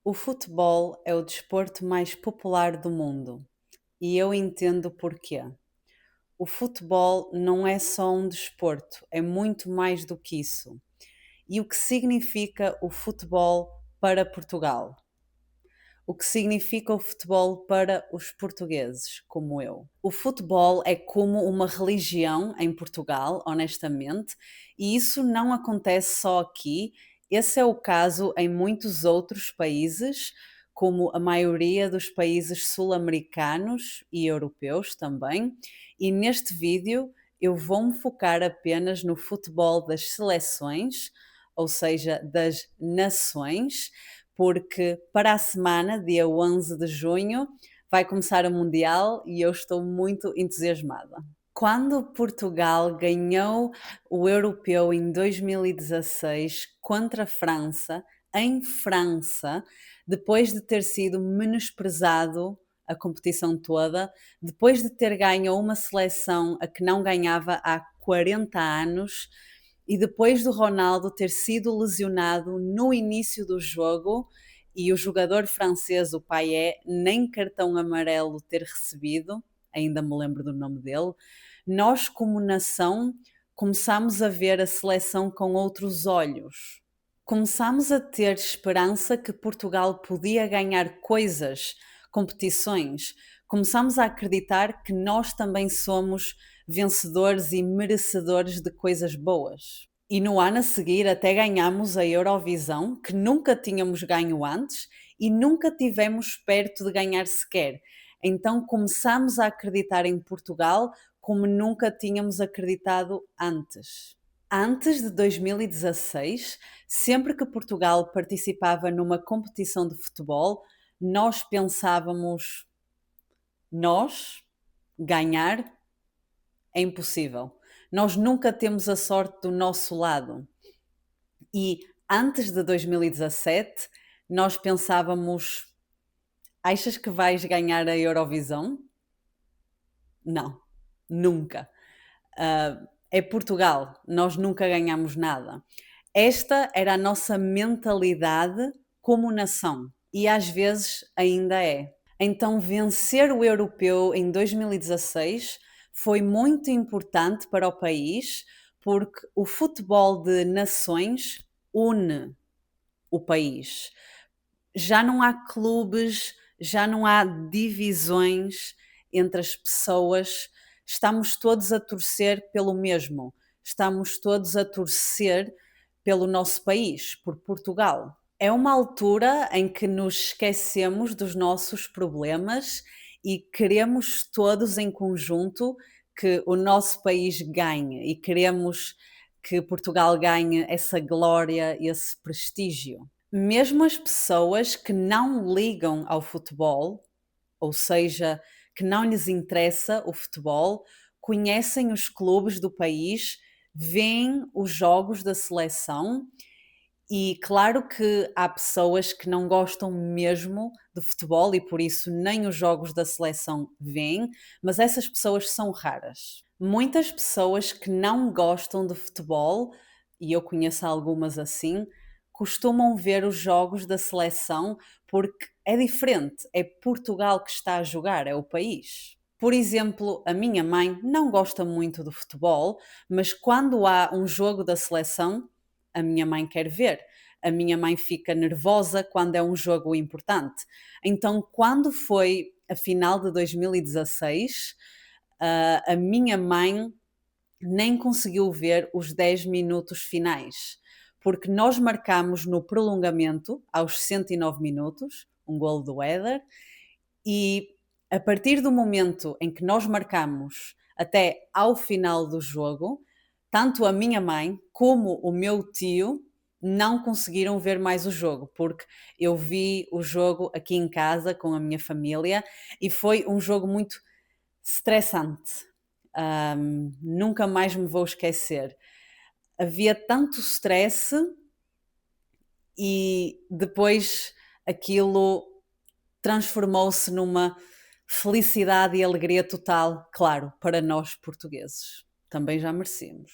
O futebol é o desporto mais popular do mundo e eu entendo porquê. O futebol não é só um desporto, é muito mais do que isso. E o que significa o futebol para Portugal? O que significa o futebol para os portugueses, como eu? O futebol é como uma religião em Portugal, honestamente, e isso não acontece só aqui. Esse é o caso em muitos outros países, como a maioria dos países sul-americanos e europeus também. E neste vídeo eu vou-me focar apenas no futebol das seleções, ou seja, das nações, porque para a semana, dia 11 de junho, vai começar o Mundial e eu estou muito entusiasmada. Quando Portugal ganhou o Europeu em 2016 contra a França, em França, depois de ter sido menosprezado a competição toda, depois de ter ganho uma seleção a que não ganhava há 40 anos e depois do Ronaldo ter sido lesionado no início do jogo e o jogador francês, o Payet, nem cartão amarelo ter recebido, ainda me lembro do nome dele, nós, como nação, começámos a ver a seleção com outros olhos. Começámos a ter esperança que Portugal podia ganhar coisas, competições. Começámos a acreditar que nós também somos vencedores e merecedores de coisas boas. E no ano a seguir até ganhámos a Eurovisão, que nunca tínhamos ganho antes e nunca tivemos perto de ganhar sequer. Então começámos a acreditar em Portugal como nunca tínhamos acreditado antes. Antes de 2016, sempre que Portugal participava numa competição de futebol, nós pensávamos: nós ganhar é impossível. Nós nunca temos a sorte do nosso lado. E antes de 2017, nós pensávamos: achas que vais ganhar a Eurovisão? Não, nunca. É Portugal, nós nunca ganhamos nada. Esta era a nossa mentalidade como nação e às vezes ainda é. Então, vencer o europeu em 2016 foi muito importante para o país porque o futebol de nações une o país. Já não há clubes, já não há divisões entre as pessoas, estamos todos a torcer pelo mesmo, estamos todos a torcer pelo nosso país, por Portugal. É uma altura em que nos esquecemos dos nossos problemas e queremos todos em conjunto que o nosso país ganhe e queremos que Portugal ganhe essa glória, esse prestígio. Mesmo as pessoas que não ligam ao futebol, ou seja, que não lhes interessa o futebol, conhecem os clubes do país, veem os jogos da seleção e claro que há pessoas que não gostam mesmo de futebol e por isso nem os jogos da seleção veem, mas essas pessoas são raras. Muitas pessoas que não gostam de futebol, e eu conheço algumas assim, costumam ver os jogos da seleção porque é diferente, é Portugal que está a jogar, é o país. Por exemplo, a minha mãe não gosta muito do futebol, mas quando há um jogo da seleção, a minha mãe quer ver. A minha mãe fica nervosa quando é um jogo importante. Então, quando foi a final de 2016, a minha mãe nem conseguiu ver os 10 minutos finais, porque nós marcámos no prolongamento, aos 109 minutos, um gol do Éder, e a partir do momento em que nós marcamos até ao final do jogo, tanto a minha mãe como o meu tio não conseguiram ver mais o jogo, porque eu vi o jogo aqui em casa com a minha família e foi um jogo muito estressante. Nunca mais me vou esquecer. Havia tanto stress e depois aquilo transformou-se numa felicidade e alegria total, claro, para nós portugueses. Também já merecemos.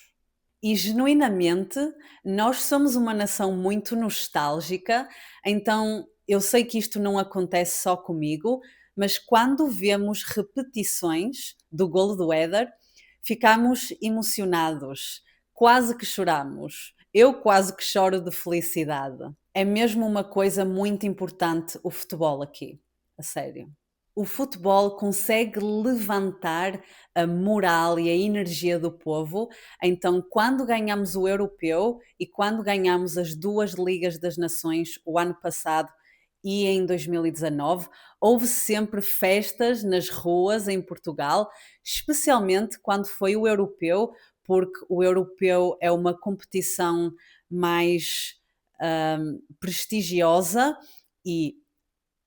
E genuinamente, nós somos uma nação muito nostálgica, então eu sei que isto não acontece só comigo, mas quando vemos repetições do golo do Éder, ficamos emocionados, quase que choramos. Eu quase que choro de felicidade. É mesmo uma coisa muito importante o futebol aqui, a sério. O futebol consegue levantar a moral e a energia do povo. Então, quando ganhamos o europeu e quando ganhamos as duas Ligas das Nações o ano passado e em 2019, houve sempre festas nas ruas em Portugal, especialmente quando foi o europeu, porque o europeu é uma competição mais prestigiosa e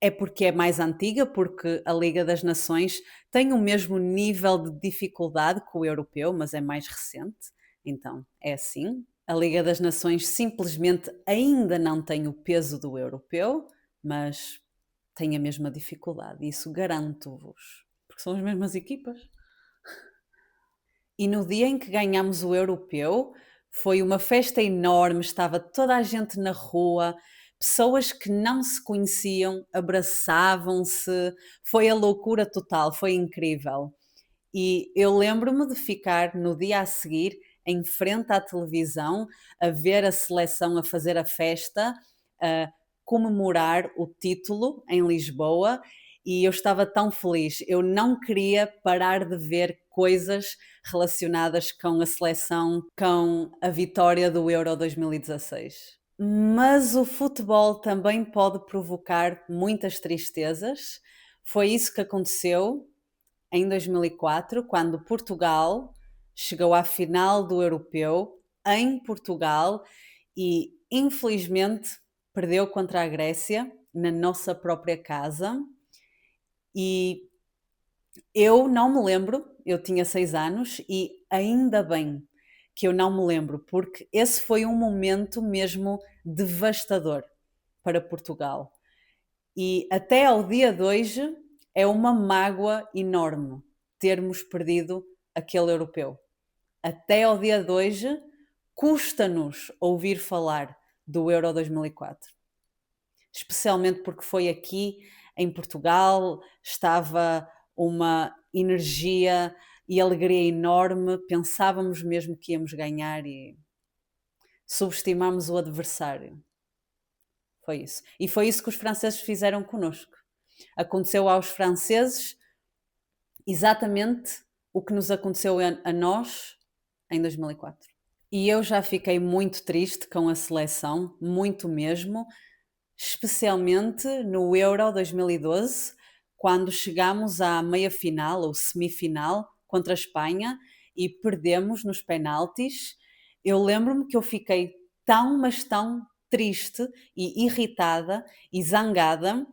é porque é mais antiga, porque a Liga das Nações tem o mesmo nível de dificuldade que o europeu, mas é mais recente, então é assim. A Liga das Nações simplesmente ainda não tem o peso do europeu, mas tem a mesma dificuldade, isso garanto-vos, porque são as mesmas equipas. E no dia em que ganhamos o europeu, foi uma festa enorme, estava toda a gente na rua, pessoas que não se conheciam, abraçavam-se, foi a loucura total, foi incrível. E eu lembro-me de ficar no dia a seguir em frente à televisão a ver a seleção a fazer a festa, a comemorar o título em Lisboa, e eu estava tão feliz. Eu não queria parar de ver coisas relacionadas com a seleção, com a vitória do Euro 2016. Mas o futebol também pode provocar muitas tristezas. Foi isso que aconteceu em 2004, quando Portugal chegou à final do Europeu em Portugal e, infelizmente, perdeu contra a Grécia na nossa própria casa. E eu não me lembro, eu tinha 6 anos e ainda bem que eu não me lembro, porque esse foi um momento mesmo devastador para Portugal. E até ao dia de hoje é uma mágoa enorme termos perdido aquele europeu. Até ao dia de hoje custa-nos ouvir falar do Euro 2004. Especialmente porque foi aqui em Portugal, estava uma energia e alegria enorme, pensávamos mesmo que íamos ganhar e subestimámos o adversário. Foi isso. E foi isso que os franceses fizeram connosco. Aconteceu aos franceses exatamente o que nos aconteceu a nós em 2004. E eu já fiquei muito triste com a seleção, muito mesmo, especialmente no Euro 2012, quando chegámos à meia-final ou semifinal contra a Espanha e perdemos nos penaltis. Eu lembro-me que eu fiquei tão, mas tão triste e irritada e zangada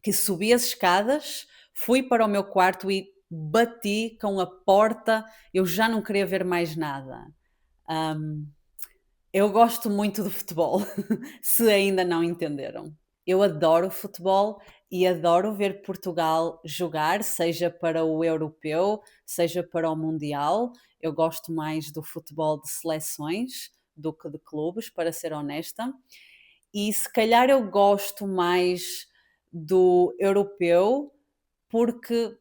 que subi as escadas, fui para o meu quarto e bati com a porta, eu já não queria ver mais nada. Hum, eu gosto muito de futebol, se ainda não entenderam. Eu adoro futebol e adoro ver Portugal jogar, seja para o europeu, seja para o mundial. Eu gosto mais do futebol de seleções do que de clubes, para ser honesta. E se calhar eu gosto mais do europeu porque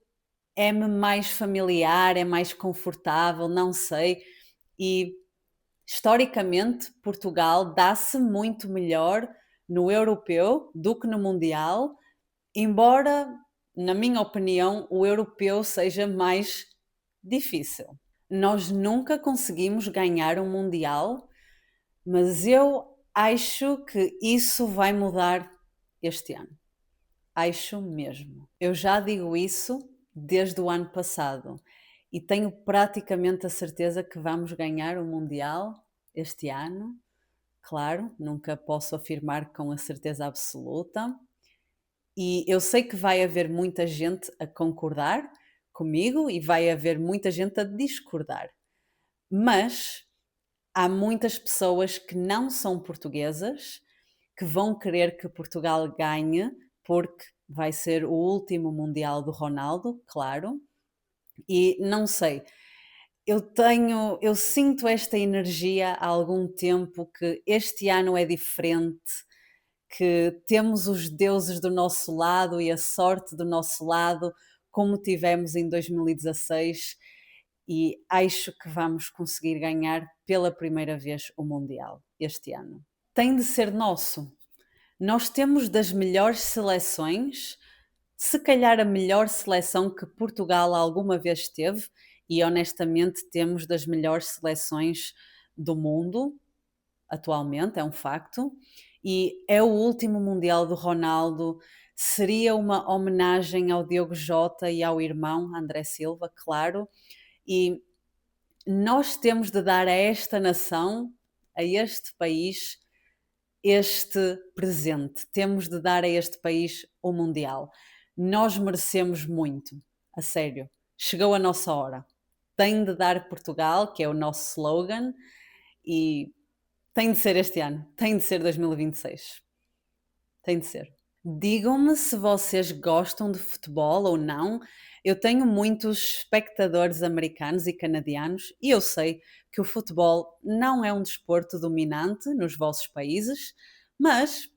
é-me mais familiar, é mais confortável, não sei. E historicamente, Portugal dá-se muito melhor no europeu do que no mundial, embora, na minha opinião, o europeu seja mais difícil. Nós nunca conseguimos ganhar um mundial, mas eu acho que isso vai mudar este ano. Acho mesmo. Eu já digo isso desde o ano passado e tenho praticamente a certeza que vamos ganhar o Mundial este ano. Claro, nunca posso afirmar com a certeza absoluta. E eu sei que vai haver muita gente a concordar comigo e vai haver muita gente a discordar. Mas há muitas pessoas que não são portuguesas que vão querer que Portugal ganhe porque vai ser o último Mundial do Ronaldo, claro. E não sei, eu sinto esta energia há algum tempo que este ano é diferente, que temos os deuses do nosso lado e a sorte do nosso lado, como tivemos em 2016, e acho que vamos conseguir ganhar pela primeira vez o Mundial este ano. Tem de ser nosso. Nós temos das melhores seleções, se calhar a melhor seleção que Portugal alguma vez teve, e honestamente temos das melhores seleções do mundo atualmente, é um facto, e é o último Mundial do Ronaldo. Seria uma homenagem ao Diogo Jota e ao irmão André Silva, claro, e nós temos de dar a esta nação, a este país, este presente. Temos de dar a este país o Mundial. Nós merecemos muito, a sério. Chegou a nossa hora. Tem de dar Portugal, que é o nosso slogan, e tem de ser este ano, tem de ser 2026. Tem de ser. Digam-me se vocês gostam de futebol ou não. Eu tenho muitos espectadores americanos e canadianos e eu sei que o futebol não é um desporto dominante nos vossos países, mas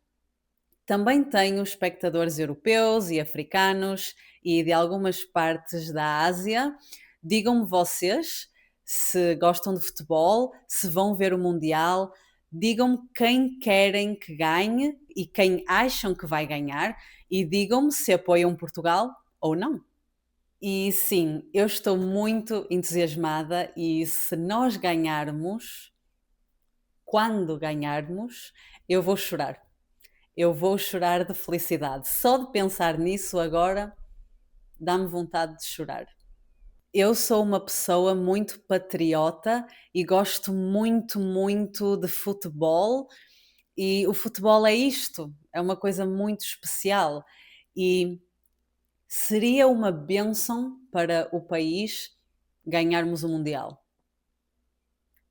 também tenho espectadores europeus e africanos e de algumas partes da Ásia. Digam-me vocês se gostam de futebol, se vão ver o Mundial. Digam-me quem querem que ganhe e quem acham que vai ganhar. E digam-me se apoiam Portugal ou não. E sim, eu estou muito entusiasmada e se nós ganharmos, quando ganharmos, eu vou chorar. Eu vou chorar de felicidade. Só de pensar nisso agora dá-me vontade de chorar. Eu sou uma pessoa muito patriota e gosto muito, muito de futebol. E o futebol é isto, é uma coisa muito especial. E seria uma bênção para o país ganharmos o Mundial.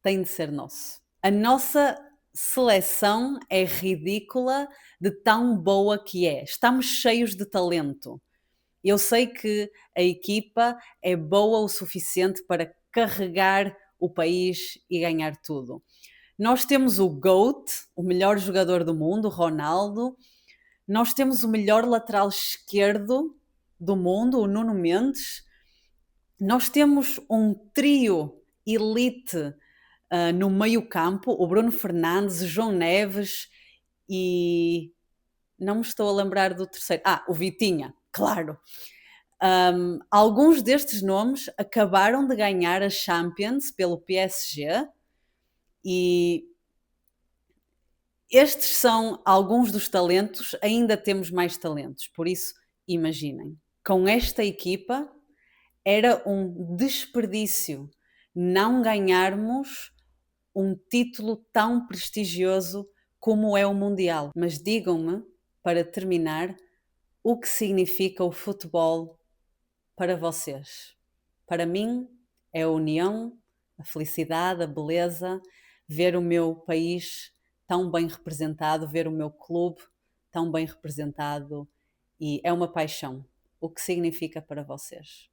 Tem de ser nosso. A nossa seleção é ridícula de tão boa que é. Estamos cheios de talento. Eu sei que a equipa é boa o suficiente para carregar o país e ganhar tudo. Nós temos o GOAT, o melhor jogador do mundo, Ronaldo. Nós temos o melhor lateral esquerdo do mundo, o Nuno Mendes. Nós temos um trio elite no meio-campo, o Bruno Fernandes, o João Neves e não me estou a lembrar do terceiro. O Vitinha, claro. Alguns destes nomes acabaram de ganhar a Champions pelo PSG e estes são alguns dos talentos, ainda temos mais talentos, por isso imaginem. Com esta equipa era um desperdício não ganharmos um título tão prestigioso como é o Mundial. Mas digam-me, para terminar, o que significa o futebol para vocês. Para mim, é a união, a felicidade, a beleza, ver o meu país tão bem representado, ver o meu clube tão bem representado e é uma paixão. O que significa para vocês?